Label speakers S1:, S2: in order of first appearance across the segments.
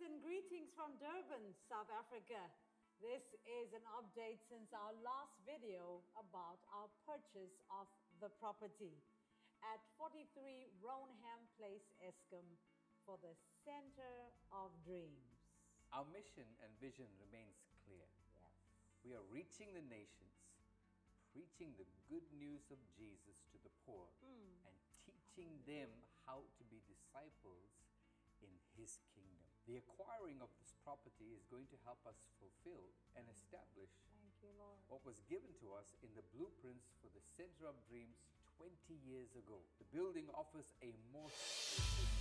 S1: and greetings from Durban, South Africa. This is an update since our last video about our purchase of the property at 43 Roanham Place, Eskom, for the Center of Dreams.
S2: Our mission and vision remains clear.
S1: Yes.
S2: We are reaching the nations, preaching the good news of Jesus to the poor, and teaching them how to be disciples in His kingdom. The acquiring of this property is going to help us fulfill and establish
S1: Thank you, Lord.
S2: what was given to us in the blueprints for the Center of Dreams 20 years ago. The building offers a more spacious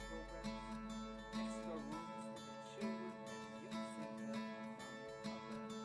S2: programs, extra rooms for the children and youth center, among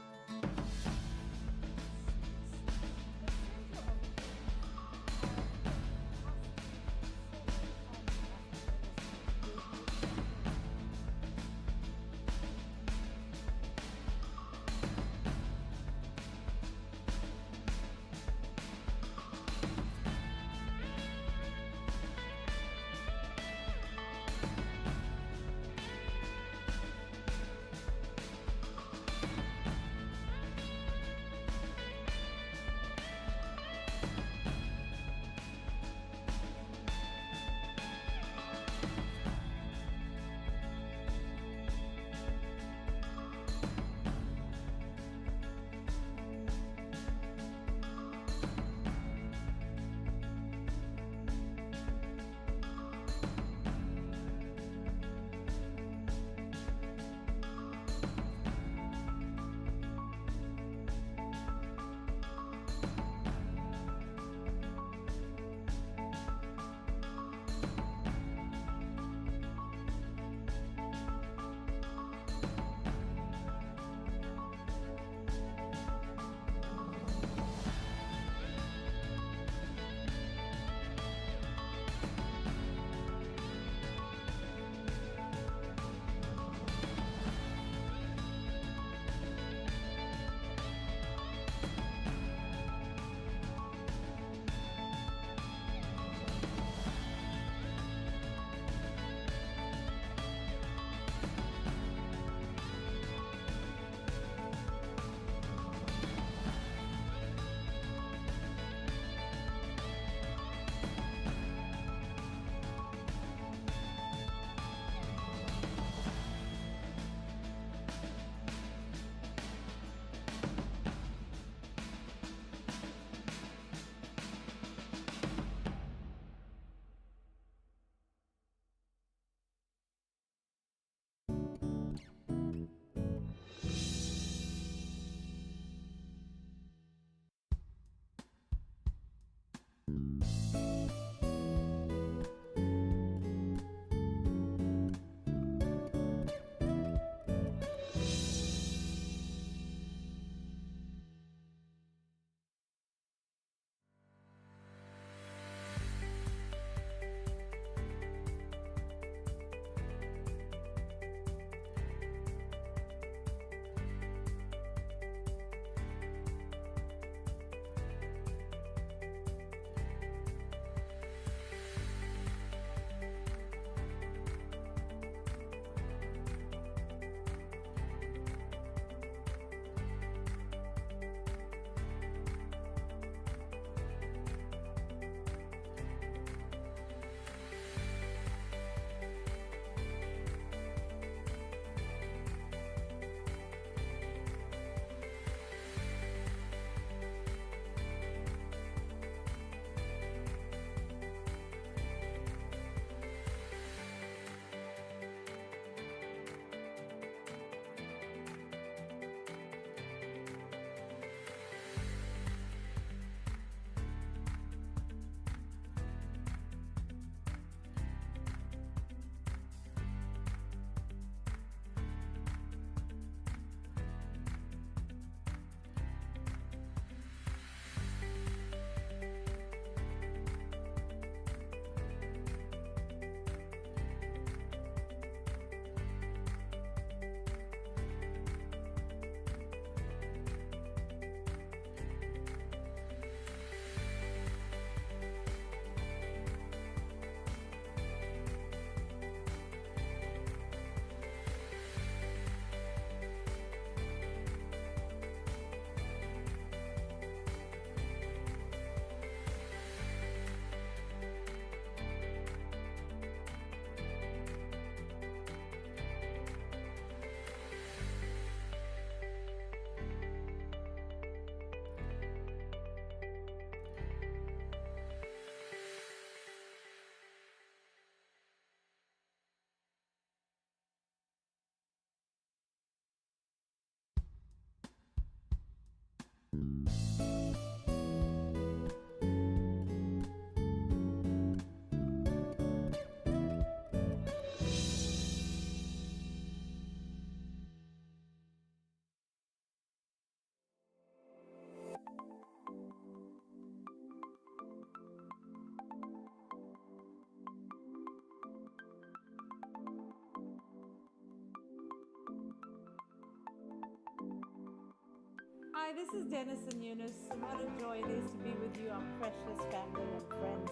S1: Hi, this is Dennis and Eunice, and what a joy it is to be with you, our precious family and friends.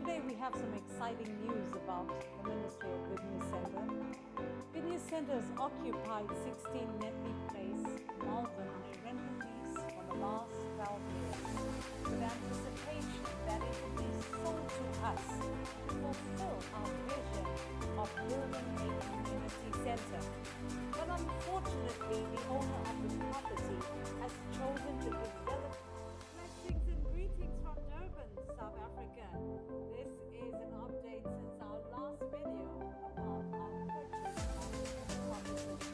S1: Today we have some exciting news about the Ministry of Good News Center. Good News Center has occupied 16 Netley Place, Malvern, on a rental lease for the last 12 years, with anticipation that it will be sold to us to fulfill our vision of building a community center. But unfortunately, the owner of the property has chosen to develop. Blessings and greetings from Durban, South Africa. This is an update since our last video about our purchase of the property.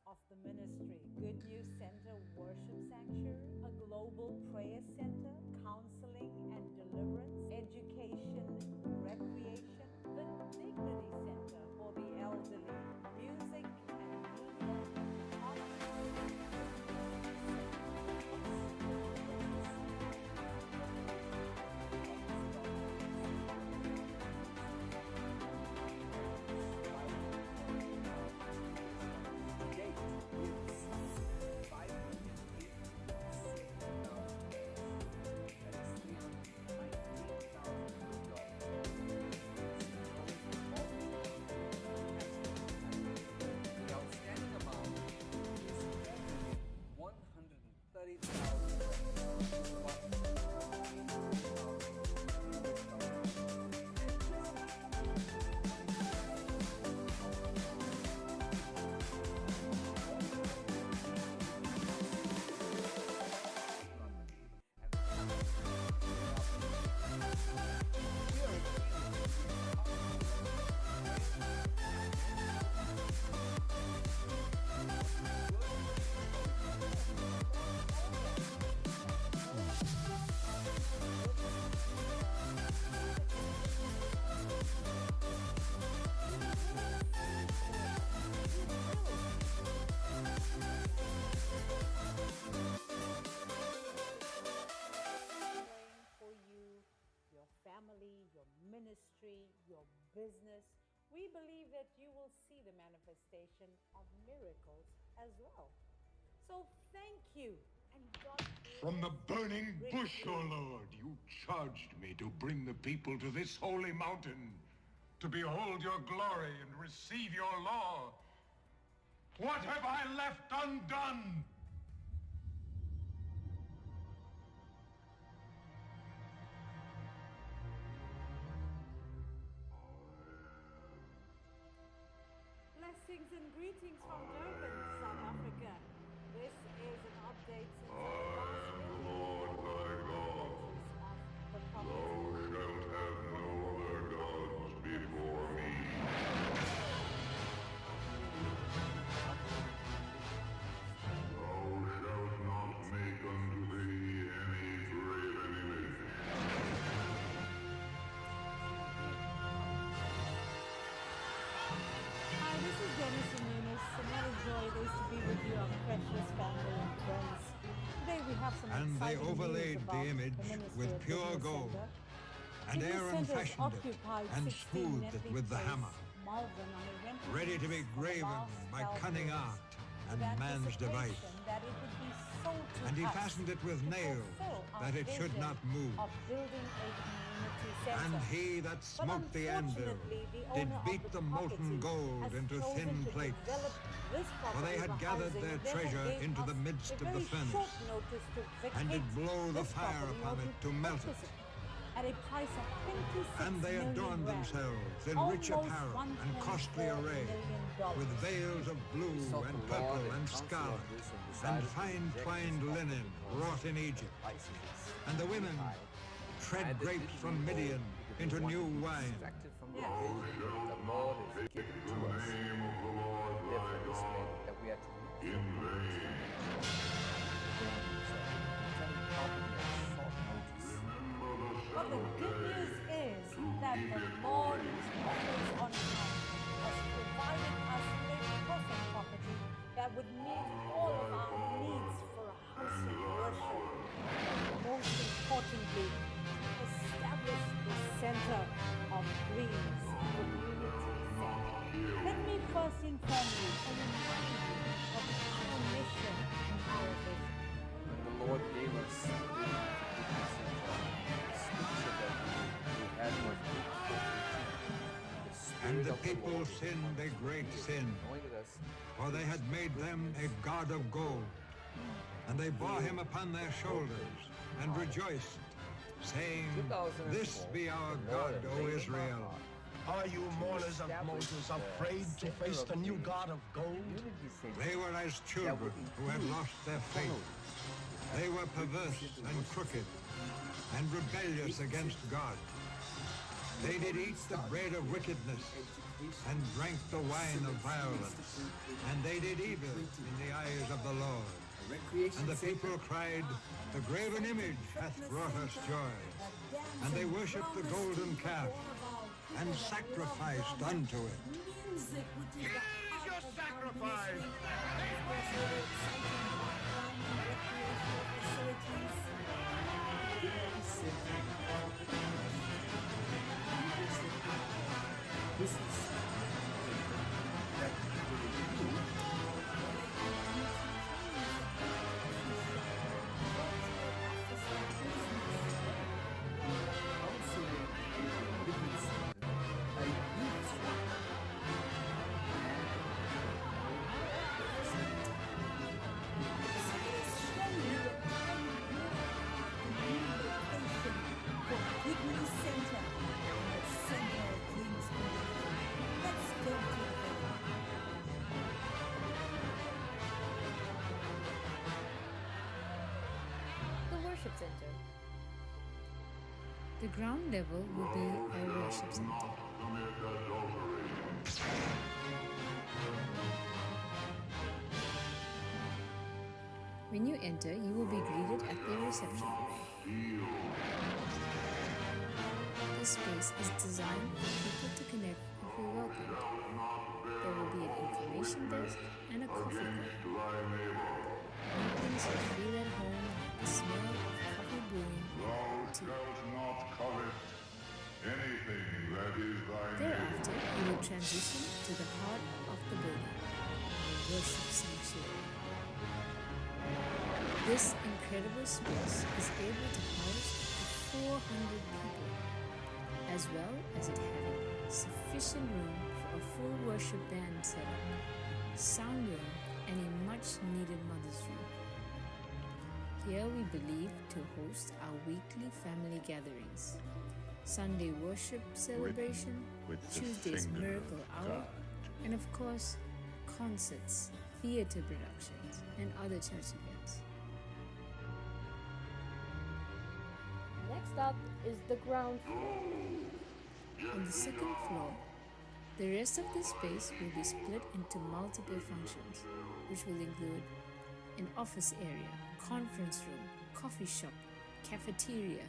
S1: Of the ministry, Good News Center Worship Sanctuary, a global prayer center, counseling and deliverance, education, recreation, the Dignity Center for the elderly, music and media, ministry, your business. We believe that you will see the manifestation of miracles as well. So thank you, and God bless.
S3: From the burning bush, O Lord, you charged me to bring the people to this holy mountain, to behold your glory and receive your law. What have I left undone?
S1: Blessings and greetings from Durban, South Africa. This is an update since our last video.
S3: Lord thy God. Thou shalt have no other gods before me. Thou shalt not make unto thee any graven image.
S1: Hi, this is Dennis and Eunice, and what a joy it is to be with you, our precious family and friends. Today we have some
S4: And they
S1: exciting
S4: overlaid
S1: news
S4: the
S1: about
S4: image
S1: the Ministry
S4: with
S1: of
S4: pure
S1: Business
S4: gold,
S1: Center.
S4: and
S1: Business
S4: Aaron
S1: Centers
S4: fashioned it
S1: occupied
S4: and
S1: 16
S4: smoothed it
S1: Netley
S4: with the
S1: Place,
S4: hammer,
S1: Malvern, on a rental
S4: ready to be
S1: lease for the
S4: graven
S1: last
S4: by
S1: 12
S4: cunning
S1: years,
S4: art
S3: and man's device.
S1: That it would be sold to
S3: And he
S1: us
S3: fastened it with
S1: to
S3: nails,
S1: fulfill our
S3: that it should
S1: vision
S3: not move.
S1: of building a community center.
S3: And he that smote the anvil
S1: unfortunately, the
S3: did
S1: owner of
S3: beat
S1: the
S3: the molten
S1: property
S3: gold
S1: has
S3: into
S1: chosen
S3: thin
S1: to
S3: plates.
S1: develop this
S3: For they
S1: property
S3: had
S1: for
S3: gathered
S1: housing,
S3: their
S1: and therefore
S3: treasure
S1: gave
S3: into the
S1: us
S3: midst
S1: a
S3: of the
S1: very
S3: furnace,
S1: short notice to
S3: and did
S1: vacate
S3: blow the
S1: this
S3: fire
S1: property
S3: upon
S1: or
S3: it to melt it.
S1: purchase at a price of 26
S3: And they
S1: million
S3: adorned
S1: rand,
S3: themselves in rich
S1: almost
S3: apparel and
S1: 1.4
S3: costly array,
S1: million
S3: with veils of blue
S2: sought
S3: and
S2: the
S3: purple
S2: Lord
S3: and
S2: counsel
S3: scarlet,
S2: of this,
S3: and
S2: decided to
S3: fine
S2: reject
S3: twined
S2: his
S3: linen
S2: offering
S3: wrought in Egypt.
S2: prices
S3: And the women tread
S2: and
S3: grapes
S2: didn't
S3: from
S2: know
S3: Midian
S2: because
S3: into
S2: they wanted
S3: new
S2: to be
S3: wine.
S2: distracted from the
S1: Yes.
S2: vision the Lord has given to us. Therefore, this meant that we had to
S1: But the good news is that the Lord offers on hand has provided us a perfect property that would meet all of our needs for a house of worship. Most importantly, establish the center of dreams community center. Let me first inform you and remind you of our mission and our vision.
S2: When the Lord gave us the scripture that we had was
S3: And the people sinned a great sin,
S2: anointed us.
S3: for they had made them a god of gold. And they bore him upon their shoulders, and rejoiced, saying, This be our God, O Israel.
S4: Are you mourners of Moses afraid to face the new God of gold?
S3: They were as children who had lost their faith. They were perverse and crooked, and rebellious against God. They did eat the bread of wickedness, and drank the wine of violence, and they did evil in the eyes of the Lord. And the people cried, The graven image hath brought us joy. And they worshipped the golden calf, and sacrificed unto it.
S4: Here's your sacrifice!
S5: Center. The ground level will be our worship center. When you enter, you will be greeted at the reception area. This space is designed for people to connect and feel welcomed. There will be an information desk and a coffee corner. Meetings will feel at home like the smell of coffee brewing. Thereafter, you will transition to the heart of the building, the worship sanctuary. This incredible space is able to house up to 400 people, as well as it having sufficient room for a full worship band setup, sound room, and a much-needed mother's room. Here we believe to host our weekly family gatherings, Sunday worship celebration, Tuesday's miracle hour, and of course, concerts, theater productions, and other church events.
S6: Next up is the ground floor.
S5: On the second floor, the rest of the space will be split into multiple functions, which will include an office area, conference room, coffee shop, cafeteria,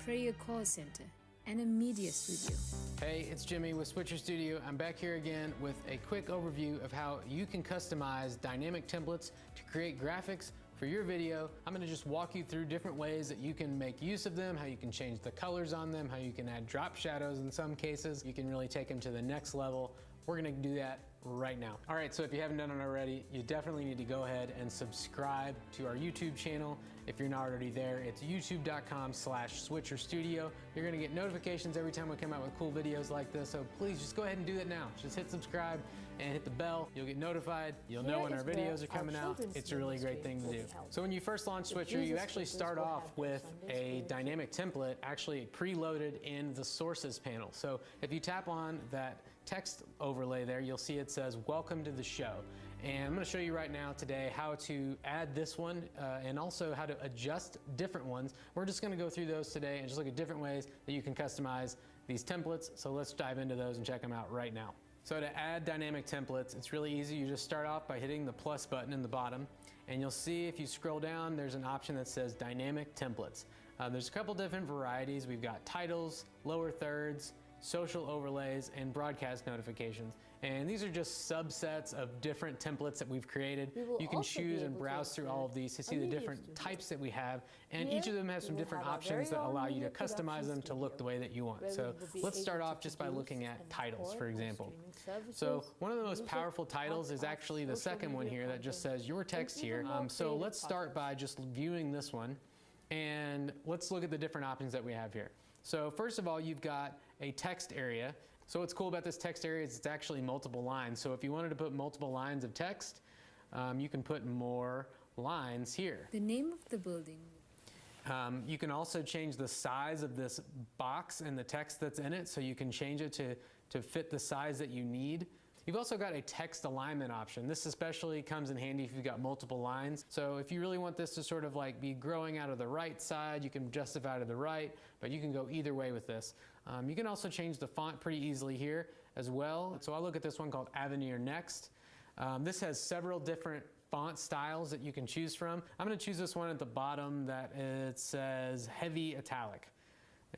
S5: prayer call center, and a media studio.
S7: Hey, it's Jimmy with Switcher Studio. I'm back here again with a quick overview of how you can customize dynamic templates to create graphics for your video. I'm going to just walk you through different ways that you can make use of them, how you can change the colors on them, how you can add drop shadows in some cases. You can really take them to the next level We're gonna do that right now. All right, so if you haven't done it already, you definitely need to go ahead and subscribe to our YouTube channel. If you're not already there, it's youtube.com/switcherstudio. You're gonna get notifications every time we come out with cool videos like this, so please just go ahead and do that now. Just hit subscribe and hit the bell. You'll get notified. You'll know when our videos are coming out. It's a really great thing to do. So when you first launch Switcher, you actually start off with a dynamic template actually preloaded in the sources panel. So if you tap on that text overlay there, you'll see it says welcome to the show. And I'm going to show you right now today how to add this one and also how to adjust different ones. We're just going to go through those today and just look at different ways that you can customize these templates. So let's dive into those and check them out right now. So to add dynamic templates, it's really easy. You just start off by hitting the plus button in the bottom, and you'll see if you scroll down, there's an option that says dynamic templates. There's a couple different varieties. We've got titles, lower thirds, social overlays, and broadcast notifications. And these are just subsets of different templates that we've created. You can choose and browse through all of these to see the different types that we have. And each of them has some different options that allow you to customize them to look the way that you want. So let's start off just by looking at titles, for example. So one of the most powerful titles is actually the second one here that just says your text here. So let's start by just viewing this one. And let's look at the different options that we have here. So first of all, you've got a text area. So what's cool about this text area is it's actually multiple lines. So if you wanted to put multiple lines of text, you can put more lines here.
S5: The name of the building.
S7: You can also change the size of this box and the text that's in it, so you can change it to fit the size that you need. You've also got a text alignment option. This especially comes in handy if you've got multiple lines. So if you really want this to sort of like be growing out of the right side, you can justify to the right, but you can go either way with this. You can also change the font pretty easily here as well. So I'll look at this one called Avenir Next. This has several different font styles that you can choose from. I'm going to choose this one at the bottom that it says heavy italic.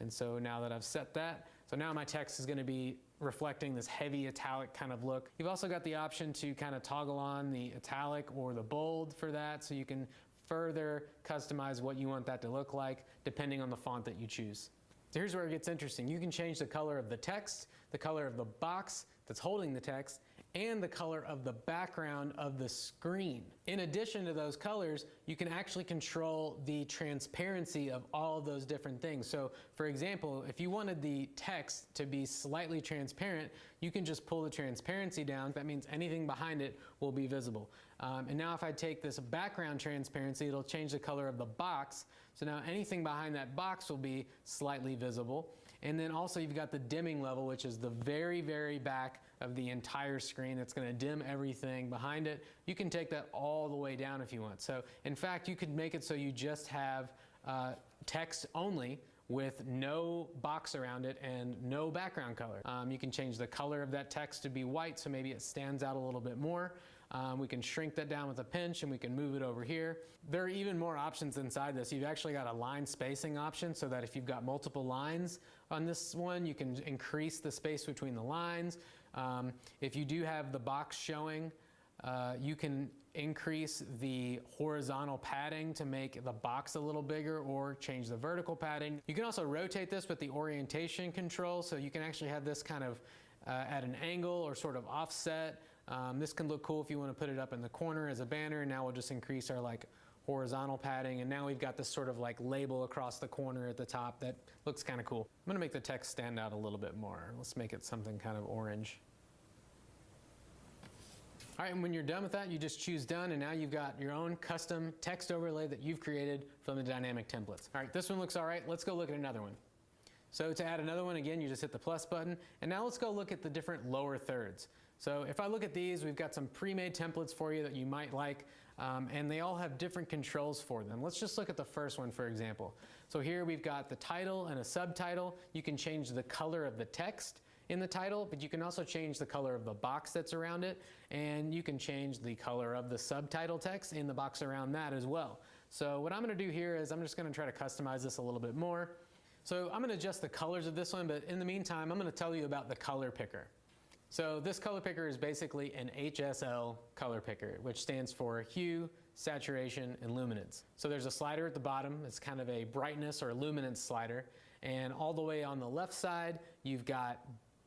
S7: And so now that I've set that, so now my text is going to be reflecting this heavy italic kind of look. You've also got the option to kind of toggle on the italic or the bold for that, so you can further customize what you want that to look like depending on the font that you choose. So here's where it gets interesting. You can change the color of the text, the color of the box that's holding the text, and the color of the background of the screen. In addition to those colors, you can actually control the transparency of all of those different things. So for example, if you wanted the text to be slightly transparent, you can just pull the transparency down. That means anything behind it will be visible. And now if I take this background transparency, it'll change the color of the box. So now anything behind that box will be slightly visible. And then also you've got the dimming level, which is the very, very back of the entire screen. That's going to dim everything behind it. You can take that all the way down if you want. So in fact, you could make it so you just have text only with no box around it and no background color. You can change the color of that text to be white, so maybe it stands out a little bit more. We can shrink that down with a pinch and we can move it over here. There are even more options inside this. You've actually got a line spacing option so that if you've got multiple lines on this one, you can increase the space between the lines. If you do have the box showing, you can increase the horizontal padding to make the box a little bigger or change the vertical padding. You can also rotate this with the orientation control, so you can actually have this kind of at an angle or sort of offset. This can look cool if you want to put it up in the corner as a banner. Now we'll just increase our like horizontal padding, and now we've got this sort of like label across the corner at the top that looks kind of cool. I'm going to make the text stand out a little bit more. Let's make it something kind of orange. All right, and when you're done with that, you just choose done, and now you've got your own custom text overlay that you've created from the dynamic templates. All right, this one looks all right. Let's go look at another one. So to add another one, again, you just hit the plus button, and now let's go look at the different lower thirds. So if I look at these, we've got some pre-made templates for you that you might like, and they all have different controls for them. Let's just look at the first one, for example. So here we've got the title and a subtitle. You can change the color of the text in the title, but you can also change the color of the box that's around it, and you can change the color of the subtitle text in the box around that as well. So what I'm going to do here is I'm just going to try to customize this a little bit more. So I'm going to adjust the colors of this one, but in the meantime, I'm going to tell you about the color picker. So this color picker is basically an HSL color picker, which stands for hue, saturation, and luminance. So there's a slider at the bottom. It's kind of a brightness or luminance slider. And all the way on the left side, you've got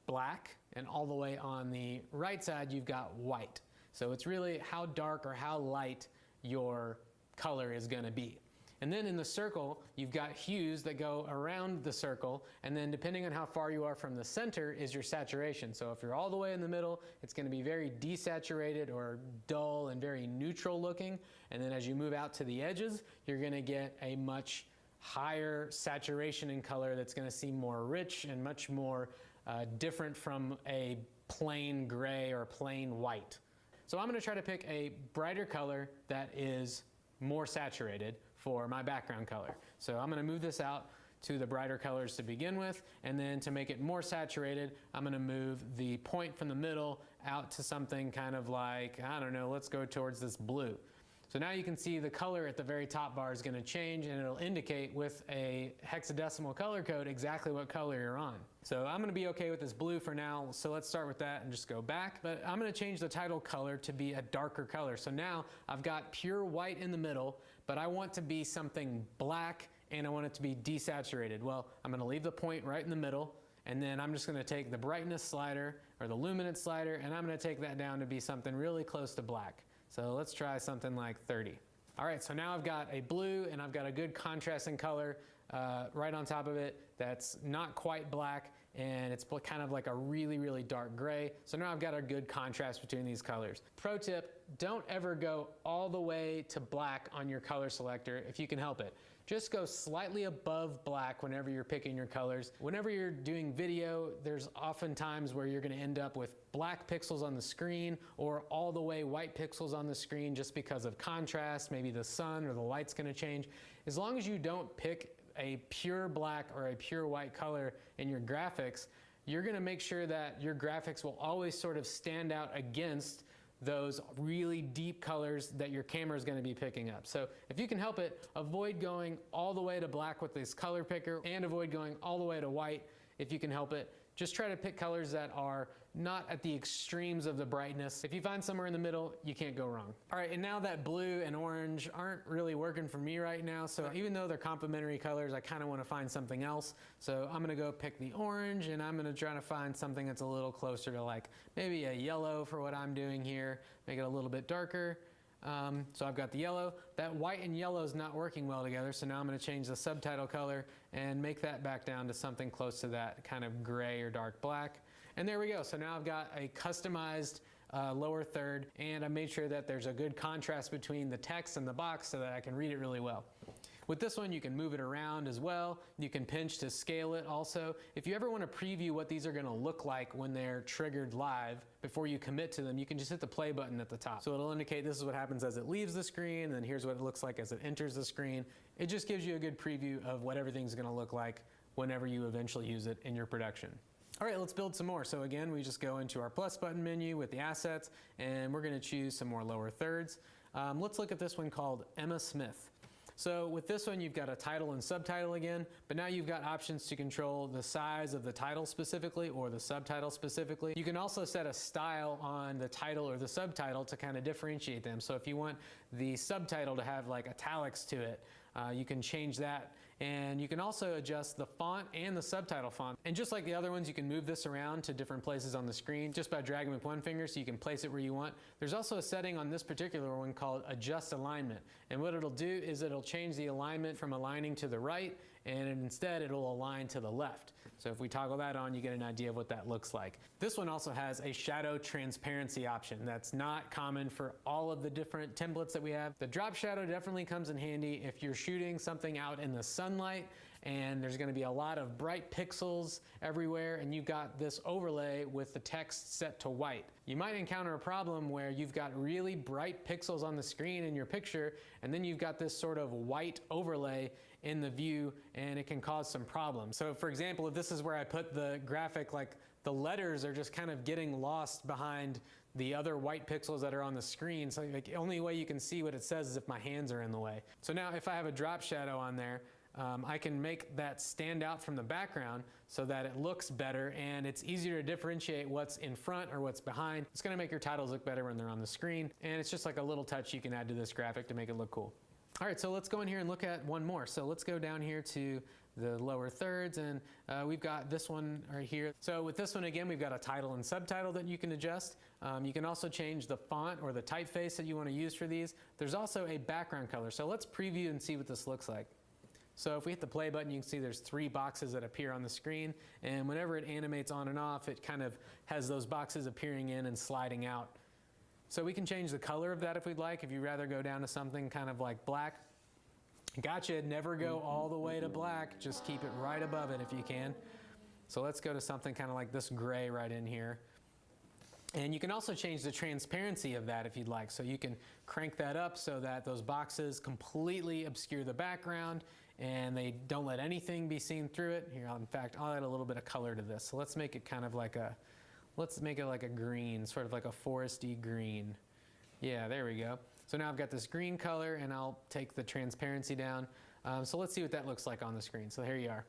S7: black, and all the way on the right side you've got white. So it's really how dark or how light your color is going to be. And then in the circle, you've got hues that go around the circle, and then depending on how far you are from the center is your saturation. So if you're all the way in the middle, it's going to be very desaturated or dull and very neutral looking. And then as you move out to the edges, you're going to get a much higher saturation in color that's going to seem more rich and much more different from a plain gray or plain white. So I'm going to try to pick a brighter color that is more saturated for my background color. So I'm going to move this out to the brighter colors to begin with, and then to make it more saturated, I'm going to move the point from the middle out to something kind of like, I don't know, let's go towards this blue. So now you can see the color at the very top bar is going to change, and it'll indicate with a hexadecimal color code exactly what color you're on. So I'm going to be okay with this blue for now, so let's start with that and just go back. But I'm going to change the title color to be a darker color. So now I've got pure white in the middle, but I want to be something black and I want it to be desaturated. Well, I'm going to leave the point right in the middle, and then I'm just going to take the brightness slider or the luminance slider, and I'm going to take that down to be something really close to black. So let's try something like 30. All right, so now I've got a blue and I've got a good contrasting color right on top of it that's not quite black, and it's kind of like a really, really dark gray. So now I've got a good contrast between these colors. Pro tip, don't ever go all the way to black on your color selector if you can help it. Just go slightly above black whenever you're picking your colors. Whenever you're doing video, there's often times where you're going to end up with black pixels on the screen or all the way white pixels on the screen just because of contrast. Maybe the sun or the light's going to change. As long as you don't pick a pure black or a pure white color in your graphics, you're going to make sure that your graphics will always sort of stand out against those really deep colors that your camera is going to be picking up. So if you can help it, avoid going all the way to black with this color picker, and avoid going all the way to white if you can help it. Just try to pick colors that are not at the extremes of the brightness. If you find somewhere in the middle, you can't go wrong. All right, and now that blue and orange aren't really working for me right now, so even though they're complementary colors, I kind of want to find something else. So I'm gonna go pick the orange, and I'm gonna try to find something that's a little closer to like maybe a yellow for what I'm doing here, make it a little bit darker. So I've got the yellow. That white and yellow is not working well together, so now I'm going to change the subtitle color and make that back down to something close to that kind of gray or dark black. And there we go. So now I've got a customized lower third, and I made sure that there's a good contrast between the text and the box so that I can read it really well. With this one, you can move it around as well. You can pinch to scale it also. If you ever want to preview what these are going to look like when they're triggered live, before you commit to them, you can just hit the play button at the top. So it'll indicate this is what happens as it leaves the screen, and then here's what it looks like as it enters the screen. It just gives you a good preview of what everything's going to look like whenever you eventually use it in your production. All right, let's build some more. So again, we just go into our plus button menu with the assets, and we're going to choose some more lower thirds. Let's look at this one called Emma Smith. So with this one, you've got a title and subtitle again, but now you've got options to control the size of the title specifically or the subtitle specifically. You can also set a style on the title or the subtitle to kind of differentiate them. So if you want the subtitle to have like italics to it, you can change that. And you can also adjust the font and the subtitle font. And just like the other ones, you can move this around to different places on the screen just by dragging with one finger, so you can place it where you want. There's also a setting on this particular one called Adjust Alignment. And what it'll do is it'll change the alignment from aligning to the right, and instead it'll align to the left. So if we toggle that on, you get an idea of what that looks like. This one also has a shadow transparency option that's not common for all of the different templates that we have. The drop shadow definitely comes in handy if you're shooting something out in the sunlight and there's going to be a lot of bright pixels everywhere, and you've got this overlay with the text set to white. You might encounter a problem where you've got really bright pixels on the screen in your picture, and then you've got this sort of white overlay in the view, and it can cause some problems. So for example, if this is where I put the graphic, like the letters are just kind of getting lost behind the other white pixels that are on the screen. So like, the only way you can see what it says is if my hands are in the way. So now if I have a drop shadow on there, I can make that stand out from the background so that it looks better, and it's easier to differentiate what's in front or what's behind. It's going to make your titles look better when they're on the screen, and it's just like a little touch you can add to this graphic to make it look cool. All right, so let's go in here and look at one more. So let's go down here to the lower thirds, and we've got this one right here. So with this one, again, we've got a title and subtitle that you can adjust. You can also change the font or the typeface that you want to use for these. There's also a background color. So let's preview and see what this looks like. So if we hit the play button, you can see there's 3 boxes that appear on the screen, and whenever it animates on and off, it kind of has those boxes appearing in and sliding out. So we can change the color of that if we'd like. If you'd rather go down to something kind of like black. Gotcha, never go all the way to black, just keep it right above it if you can. So let's go to something kind of like this gray right in here. And you can also change the transparency of that if you'd like. So you can crank that up so that those boxes completely obscure the background and they don't let anything be seen through it. Here, in fact, I'll add a little bit of color to this. So let's make it kind of like a, let's make it like a green, sort of like a foresty green. Yeah, there we go. So now I've got this green color, and I'll take the transparency down. So let's see what that looks like on the screen. So here you are.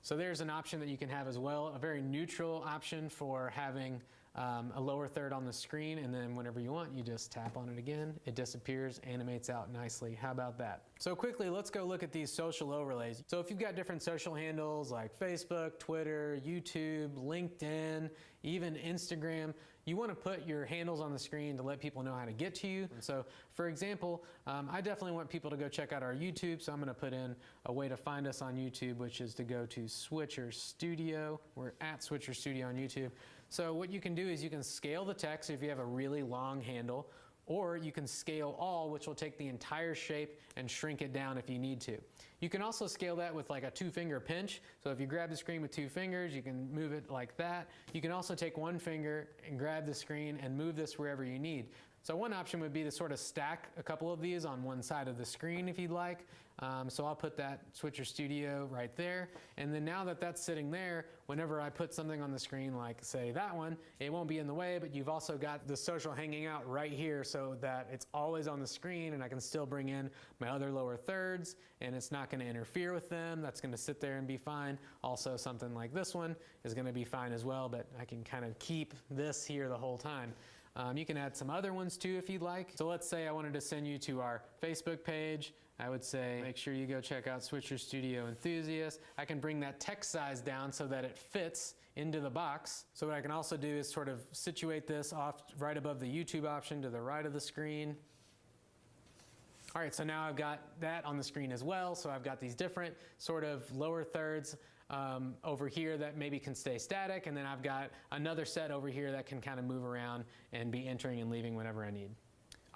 S7: So there's an option that you can have as well, a very neutral option for having a lower third on the screen, and then whenever you want, you just tap on it again, it disappears, animates out nicely. How about that? So quickly, let's go look at these social overlays. So if you've got different social handles like Facebook, Twitter, YouTube, LinkedIn, even Instagram, you want to put your handles on the screen to let people know how to get to you. And so for example, I definitely want people to go check out our YouTube, so I'm going to put in a way to find us on YouTube, which is to go to Switcher Studio. We're at Switcher Studio on YouTube. So what you can do is you can scale the text if you have a really long handle, or you can scale all, which will take the entire shape and shrink it down if you need to. You can also scale that with like a 2-finger pinch. So if you grab the screen with 2 fingers, you can move it like that. You can also take 1 finger and grab the screen and move this wherever you need. So one option would be to sort of stack a couple of these on one side of the screen if you'd like. So I'll put that Switcher Studio right there. And then now that that's sitting there, whenever I put something on the screen like say that one, it won't be in the way, but you've also got the social hanging out right here so that it's always on the screen and I can still bring in my other lower thirds and it's not going to interfere with them. That's going to sit there and be fine. Also something like this one is going to be fine as well, but I can kind of keep this here the whole time. You can add some other ones too if you'd like. So let's say I wanted to send you to our Facebook page. I would say make sure you go check out Switcher Studio Enthusiast. I can bring that text size down so that it fits into the box. So what I can also do is sort of situate this off right above the YouTube option to the right of the screen. All right, so now I've got that on the screen as well. So I've got these different sort of lower thirds over here that maybe can stay static, and then I've got another set over here that can kind of move around and be entering and leaving whenever I need.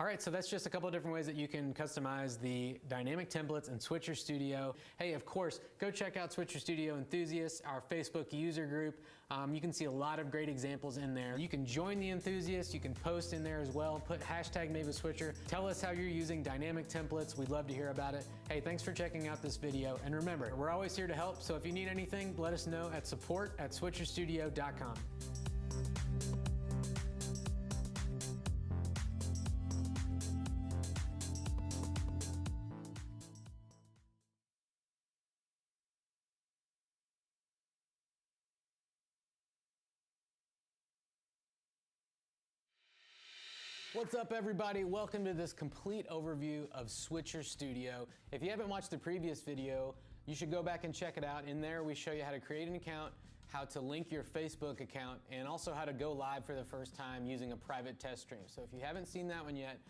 S7: All right, so that's just a couple of different ways that you can customize the dynamic templates in Switcher Studio. Hey, of course, go check out Switcher Studio Enthusiasts, our Facebook user group. You can see a lot of great examples in there. You can join the enthusiasts, you can post in there as well, put hashtag Made with Switcher. Tell us how you're using dynamic templates. We'd love to hear about it. Hey, thanks for checking out this video. And remember, we're always here to help, so if you need anything, let us know at support@switcherstudio.com. What's up everybody? Welcome to this complete overview of Switcher Studio. If you haven't watched the previous video, you should go back and check it out. In there we show you how to create an account, how to link your Facebook account, and also how to go live for the first time using a private test stream. So if you haven't seen that one yet,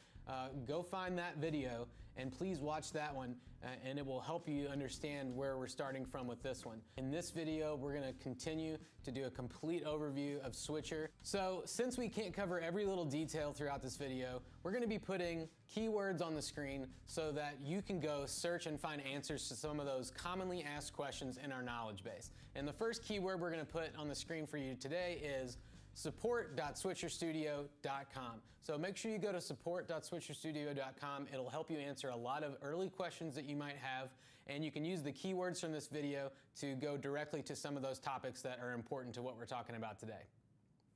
S7: go find that video and please watch that one and it will help you understand where we're starting from with this one. In this video, we're gonna continue to do a complete overview of Switcher. So since we can't cover every little detail throughout this video, we're gonna be putting keywords on the screen so that you can go search and find answers to some of those commonly asked questions in our knowledge base. And the first keyword we're gonna put on the screen for you today is support.switcherstudio.com. So make sure you go to support.switcherstudio.com. It'll help you answer a lot of early questions that you might have, and you can use the keywords from this video to go directly to some of those topics that are important to what we're talking about today.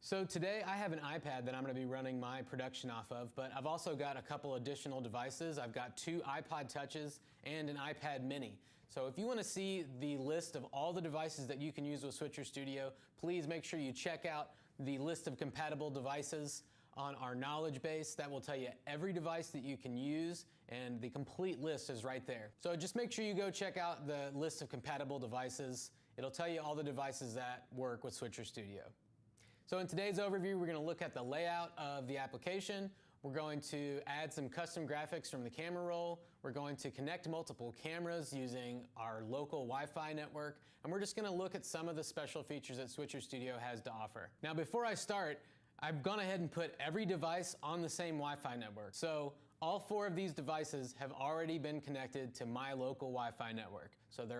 S7: So today I have an iPad that I'm going to be running my production off of, but I've also got a couple additional devices. I've got 2 iPod Touches and an iPad Mini. So if you want to see the list of all the devices that you can use with Switcher Studio, please make sure you check out the list of compatible devices on our knowledge base that will tell you every device that you can use, and the complete list is right there. So just make sure you go check out the list of compatible devices. It'll tell you all the devices that work with Switcher Studio. So in today's overview, we're going to look at the layout of the application. We're going to add some custom graphics from the camera roll. We're going to connect multiple cameras using our local Wi-Fi network. And we're just going to look at some of the special features that Switcher Studio has to offer. Now, before I start, I've gone ahead and put every device on the same Wi-Fi network. So all 4 of these devices have already been connected to my local Wi-Fi network. So they're